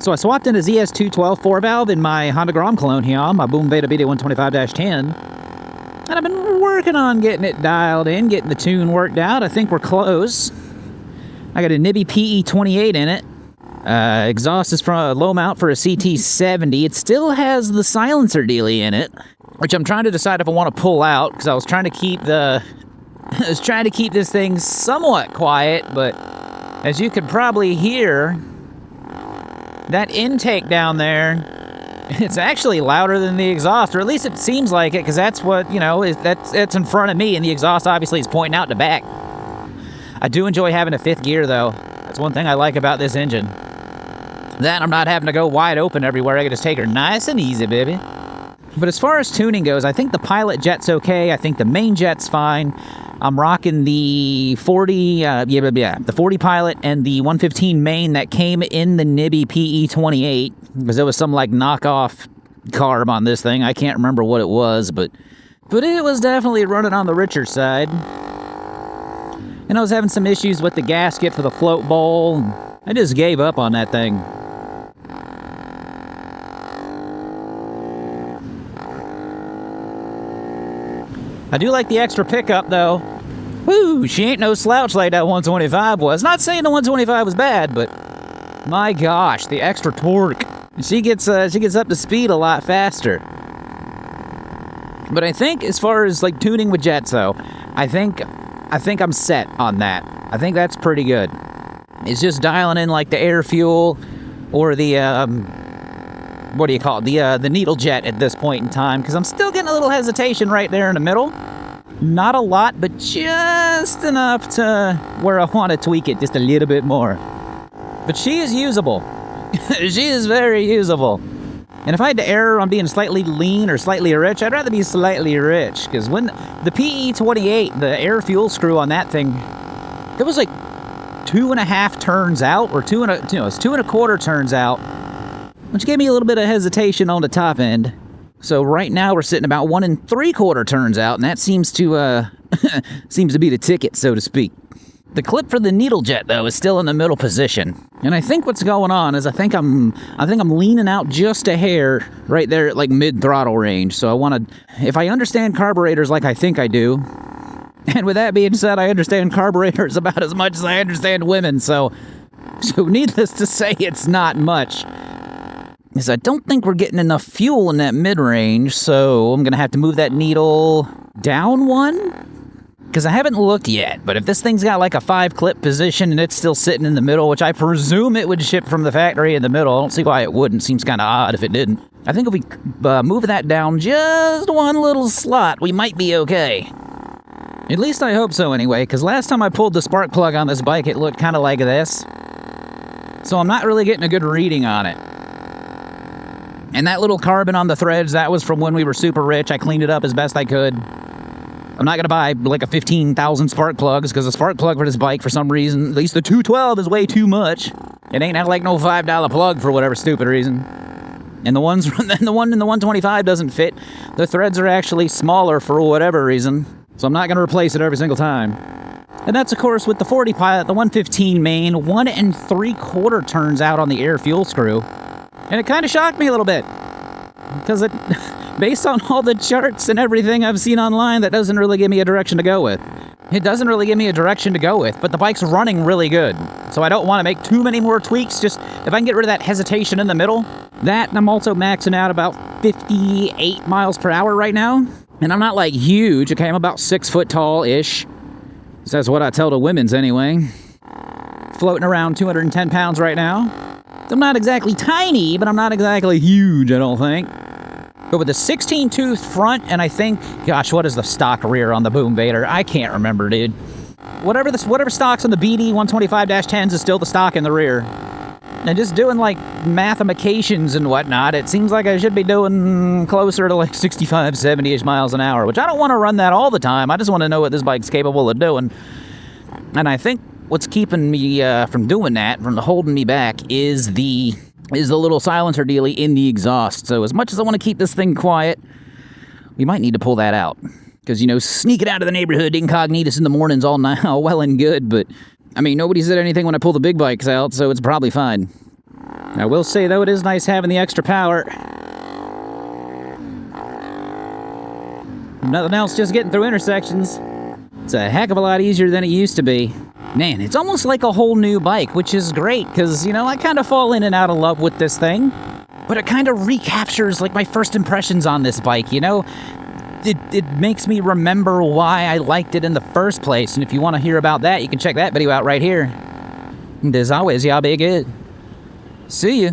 So I swapped in a ZS212 4-valve in my Honda Grom clone here on my Boom Vader BD125-10. And I've been working on getting it dialed in, getting the tune worked out. I think we're close. I got a Nibby PE28 in it. Exhaust is from a low mount for a CT70. It still has the silencer dealie in it, which I'm trying to decide if I want to pull out, because I was trying to keep this thing somewhat quiet, but as you could probably hear, that intake down there, it's actually louder than the exhaust, or at least it seems like it, because that's what, you know, that's in front of me, and the exhaust obviously is pointing out the back. I do enjoy having a fifth gear, though. That's one thing I like about this engine. That I'm not having to go wide open everywhere. I can just take her nice and easy, baby. But as far as tuning goes, I think the pilot jet's okay. I think the main jet's fine. I'm rocking the 40, the 40 pilot and the 115 main that came in the Nibby PE28, because there was some like knockoff carb on this thing. I can't remember what it was, but it was definitely running on the richer side. And I was having some issues with the gasket for the float bowl. I just gave up on that thing. I do like the extra pickup, though. Woo, she ain't no slouch like that 125 was. Not saying the 125 was bad, but my gosh, the extra torque. She gets up to speed a lot faster. But I think as far as like tuning with jets, though, I think I'm set on that. I think that's pretty good. It's just dialing in like the air fuel or the what do you call it? The needle jet at this point in time, because I'm still getting a little hesitation right there in the middle. Not a lot, but just enough to where I want to tweak it just a little bit more. But she is usable. She is very usable. And if I had to err on being slightly lean or slightly rich, I'd rather be slightly rich, because when the PE28, the air fuel screw on that thing, it was like 2.5 turns out, or it's 2.25 turns out, which gave me a little bit of hesitation on the top end. So right now we're sitting about 1 3/4 turns out, and that seems to be the ticket, so to speak. The clip for the needle jet, though, is still in the middle position. And I think what's going on is I think I'm leaning out just a hair right there at like mid-throttle range. So I want to, if I understand carburetors like I think I do, and with that being said, I understand carburetors about as much as I understand women, so needless to say, it's not much. Because I don't think we're getting enough fuel in that mid-range, so I'm going to have to move that needle down 1. Because I haven't looked yet, but if this thing's got like a 5-clip position and it's still sitting in the middle, which I presume it would ship from the factory in the middle, I don't see why it wouldn't. Seems kind of odd if it didn't. I think if we move that down just 1 little slot, we might be okay. At least I hope so anyway, because last time I pulled the spark plug on this bike, it looked kind of like this. So I'm not really getting a good reading on it. And that little carbon on the threads, that was from when we were super rich. I cleaned it up as best I could. I'm not going to buy like a 15,000 spark plugs, because the spark plug for this bike, for some reason, at least the 212 is way too much. It ain't like no $5 plug for whatever stupid reason. And the one in the 125 doesn't fit. The threads are actually smaller for whatever reason. So I'm not going to replace it every single time. And that's, of course, with the 40 Pilot, the 115 main, 1 3/4 turns out on the air fuel screw. And it kind of shocked me a little bit. Because it, based on all the charts and everything I've seen online, that doesn't really give me a direction to go with. It doesn't really give me a direction to go with, but the bike's running really good. So I don't want to make too many more tweaks. Just, if I can get rid of that hesitation in the middle, that, and I'm also maxing out about 58 miles per hour right now. And I'm not like huge, okay, I'm about 6 foot tall-ish. So that's what I tell the women's anyway. Floating around 210 pounds right now. I'm not exactly tiny, but I'm not exactly huge, I don't think. But with a 16-tooth front, and I think, gosh, what is the stock rear on the Boom Vader? I can't remember, dude. Whatever stock's on the BD125-10s is still the stock in the rear. And just doing, like, mathematications and whatnot, it seems like I should be doing closer to, like, 65, 70-ish miles an hour, which I don't want to run that all the time. I just want to know what this bike's capable of doing. And I think what's keeping me from doing that, from holding me back, is the little silencer dealie in the exhaust. So as much as I want to keep this thing quiet, we might need to pull that out. Because, you know, sneaking out of the neighborhood incognitus in the mornings all well and good, but, I mean, nobody said anything when I pull the big bikes out, so it's probably fine. I will say, though, it is nice having the extra power. Nothing else, just getting through intersections. It's a heck of a lot easier than it used to be. Man, it's almost like a whole new bike, which is great, because, you know, I kind of fall in and out of love with this thing. But it kind of recaptures, like, my first impressions on this bike, you know? It makes me remember why I liked it in the first place, and if you want to hear about that, you can check that video out right here. And as always, y'all be good. See ya.